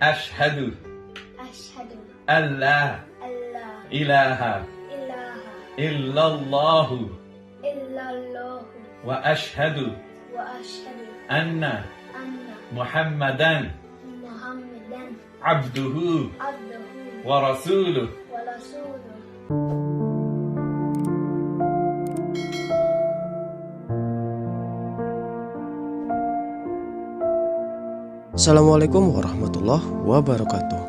Asyhadu Asyhadu alla alla ilaha ilaha illallahu illallah wa asyhadu wa asyhadu anna anna Muhammadan Muhammadan abduhu abduhu wa rasuluh. wa rasuluh. Assalamualaikum warahmatullahi wabarakatuh.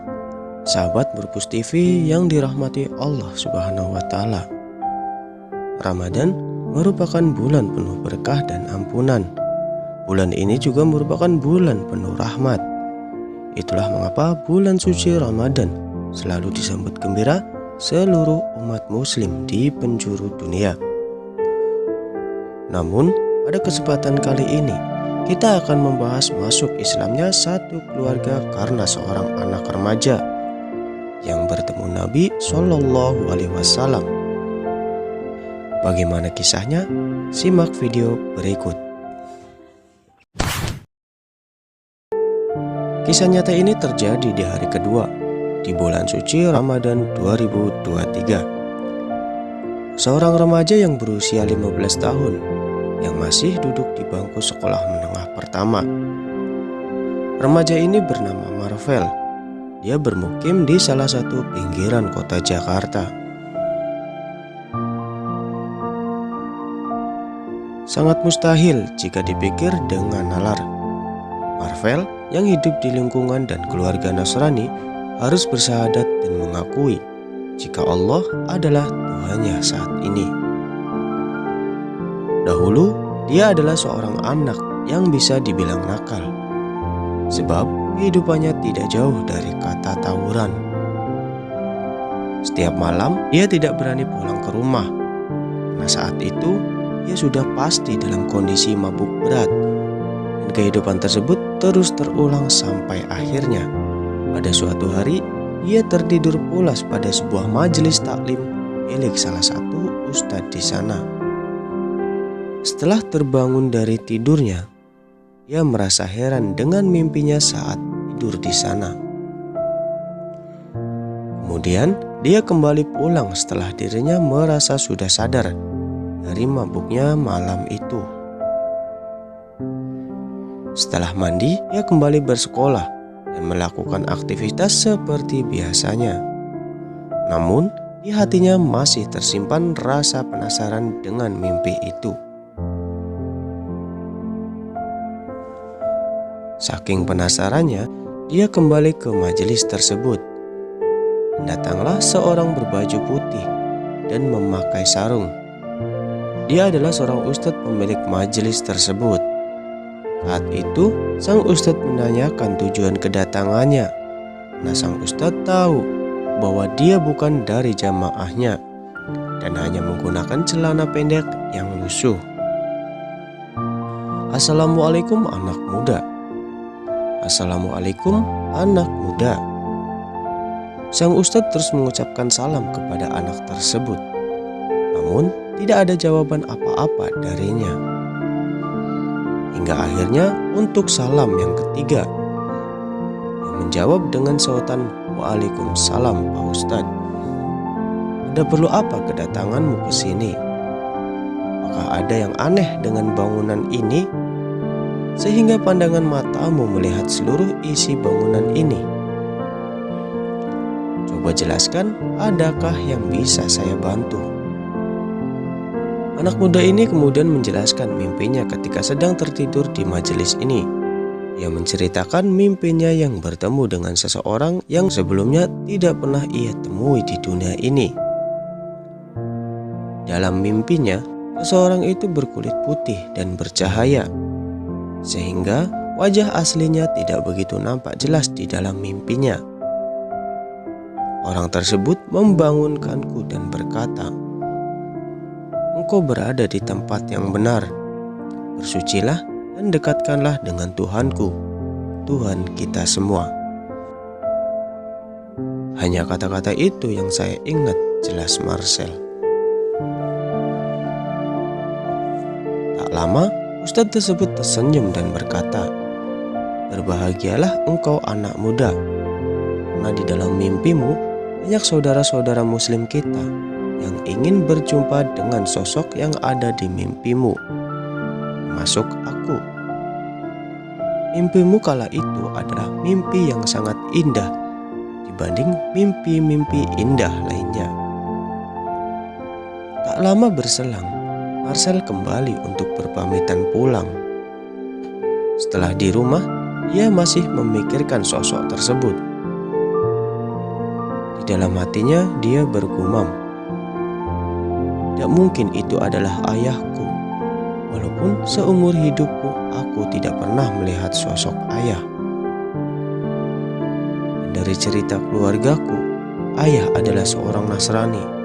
Sahabat Berpus TV yang dirahmati Allah Subhanahu wa Ta'ala, Ramadan merupakan bulan penuh berkah dan ampunan. Bulan ini juga merupakan bulan penuh rahmat. Itulah mengapa bulan suci Ramadan selalu disambut gembira seluruh umat muslim di penjuru dunia. Namun, pada kesempatan kali ini kita akan membahas masuk Islamnya satu keluarga karena seorang anak remaja yang bertemu Nabi Shallallahu Alaihi Wasallam. Bagaimana kisahnya? Simak video berikut. Kisah nyata ini terjadi di hari kedua di bulan suci Ramadan 2023. Seorang remaja yang berusia 15 tahun yang masih duduk di bangku sekolah menengah pertama. Remaja ini bernama Marvel. Dia bermukim di salah satu pinggiran kota Jakarta. Sangat mustahil jika dipikir dengan nalar. Marvel yang hidup di lingkungan dan keluarga Nasrani harus bersyahadat dan mengakui jika Allah adalah Tuhannya saat ini. Dahulu, dia adalah seorang anak yang bisa dibilang nakal, sebab kehidupannya tidak jauh dari kata tawuran. Setiap malam, dia tidak berani pulang ke rumah, karena saat itu dia sudah pasti dalam kondisi mabuk berat. Dan kehidupan tersebut terus terulang sampai akhirnya, pada suatu hari, dia tertidur pulas pada sebuah majelis taklim milik salah satu ustadz di sana. Setelah terbangun dari tidurnya, ia merasa heran dengan mimpinya saat tidur di sana. Kemudian, dia kembali pulang setelah dirinya merasa sudah sadar dari mabuknya malam itu. Setelah mandi, ia kembali bersekolah dan melakukan aktivitas seperti biasanya. Namun, di hatinya masih tersimpan rasa penasaran dengan mimpi itu. Saking penasarannya, dia kembali ke majelis tersebut. Datanglah seorang berbaju putih dan memakai sarung. Dia adalah seorang ustadz pemilik majelis tersebut. Saat itu, sang ustadz menanyakan tujuan kedatangannya. Nah, sang ustadz tahu bahwa dia bukan dari jamaahnya dan hanya menggunakan celana pendek yang lusuh. Assalamualaikum anak muda. Assalamualaikum anak muda. Sang ustadz terus mengucapkan salam kepada anak tersebut. Namun tidak ada jawaban apa-apa darinya. Hingga akhirnya untuk salam yang ketiga, yang menjawab dengan sahutan Waalaikumsalam Pak Ustadz. Ada perlu apa kedatanganmu ke sini? Apakah ada yang aneh dengan bangunan ini sehingga pandangan matamu melihat seluruh isi bangunan ini? Coba jelaskan, adakah yang bisa saya bantu? Anak muda ini kemudian menjelaskan mimpinya ketika sedang tertidur di majelis ini. Ia menceritakan mimpinya yang bertemu dengan seseorang yang sebelumnya tidak pernah ia temui di dunia ini. Dalam mimpinya, seseorang itu berkulit putih dan bercahaya, sehingga wajah aslinya tidak begitu nampak jelas di dalam mimpinya. Orang tersebut membangunkanku dan berkata, "Engkau berada di tempat yang benar. Bersucilah dan dekatkanlah dengan Tuhanku, Tuhan kita semua." Hanya kata-kata itu yang saya ingat jelas Marcel. Tak lama, ustadz tersebut tersenyum dan berkata, "Berbahagialah engkau anak muda, karena di dalam mimpimu banyak saudara-saudara muslim kita yang ingin berjumpa dengan sosok yang ada di mimpimu, termasuk aku. Mimpimu kala itu adalah mimpi yang sangat indah dibanding mimpi-mimpi indah lainnya." Tak lama berselang, Marcel kembali untuk berpamitan pulang. Setelah di rumah, ia masih memikirkan sosok tersebut. Di dalam hatinya dia bergumam, "Tidak mungkin itu adalah ayahku. Walaupun seumur hidupku aku tidak pernah melihat sosok ayah. Dan dari cerita keluargaku, ayah adalah seorang Nasrani."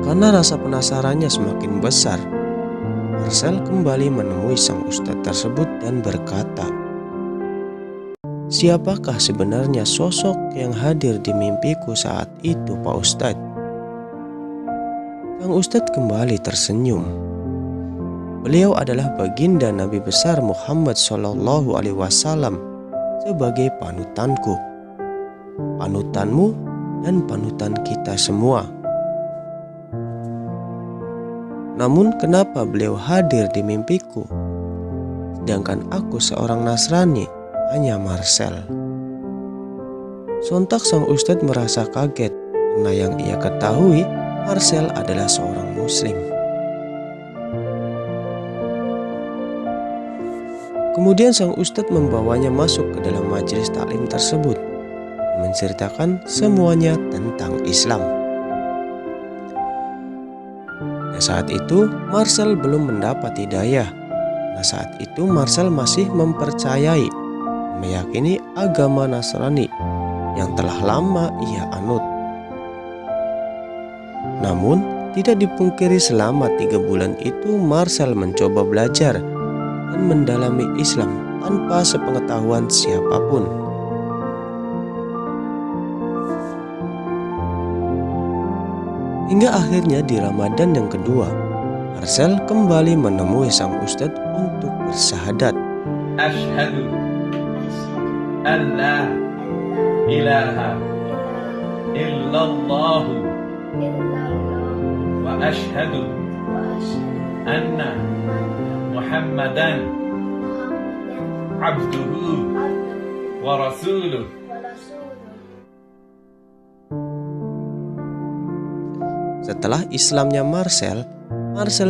Karena rasa penasarannya semakin besar, Marcel kembali menemui sang ustadz tersebut dan berkata, "Siapakah sebenarnya sosok yang hadir di mimpiku saat itu, Pak Ustadz?" Sang ustadz kembali tersenyum. Beliau adalah baginda Nabi besar Muhammad SAW sebagai panutanku, panutanmu, dan panutan kita semua. Namun kenapa beliau hadir di mimpiku, sedangkan aku seorang Nasrani, hanya Marcel? Sontak sang ustadz merasa kaget karena yang ia ketahui Marcel adalah seorang muslim. Kemudian sang ustadz membawanya masuk ke dalam majelis taklim tersebut dan menceritakan semuanya tentang Islam. Saat itu Marcel belum mendapat hidayah. Saat itu Marcel masih mempercayai, meyakini agama Nasrani yang telah lama ia anut. Namun tidak dipungkiri selama 3 bulan itu Marcel mencoba belajar dan mendalami Islam tanpa sepengetahuan siapapun. Hingga akhirnya di Ramadan yang kedua, Marcel kembali menemui sang ustadz untuk bersyahadat. Asyhadu Asyhadu an la ilaha illallah illallah wa asyhadu wa asyhadu anna Muhammadan Muhammadan abduhu abduhu wa rasuluh. wa rasuluh. Setelah Islamnya Marcel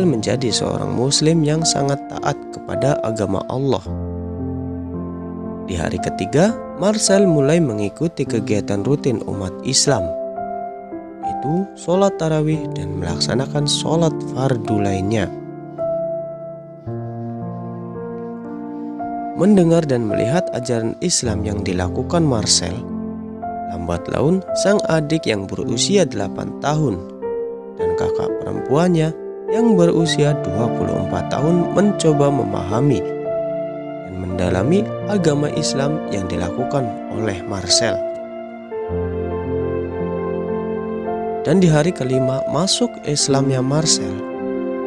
menjadi seorang muslim yang sangat taat kepada agama Allah. Di hari ketiga, Marcel mulai mengikuti kegiatan rutin umat Islam, yaitu sholat tarawih dan melaksanakan sholat fardu lainnya. Mendengar dan melihat ajaran Islam yang dilakukan Marcel, lambat laun sang adik yang berusia 8 tahun dan kakak perempuannya yang berusia 24 tahun mencoba memahami dan mendalami agama Islam yang dilakukan oleh Marcel. Dan di hari kelima masuk Islamnya Marcel,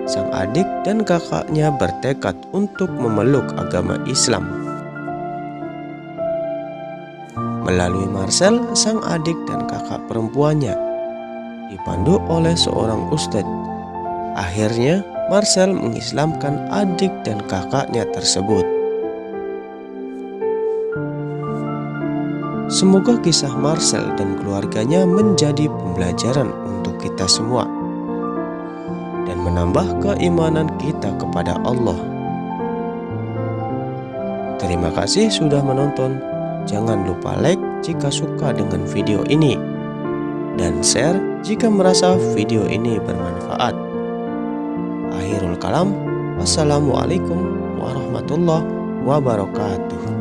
sang adik dan kakaknya bertekad untuk memeluk agama Islam. Melalui Marcel, sang adik dan kakak perempuannya dipandu oleh seorang ustadz. Akhirnya Marcel mengislamkan adik dan kakaknya tersebut. Semoga kisah Marcel dan keluarganya menjadi pembelajaran untuk kita semua dan menambah keimanan kita kepada Allah. Terima kasih sudah menonton. Jangan lupa like jika suka dengan video ini dan share jika merasa video ini bermanfaat. Akhirul kalam, wassalamualaikum warahmatullahi wabarakatuh.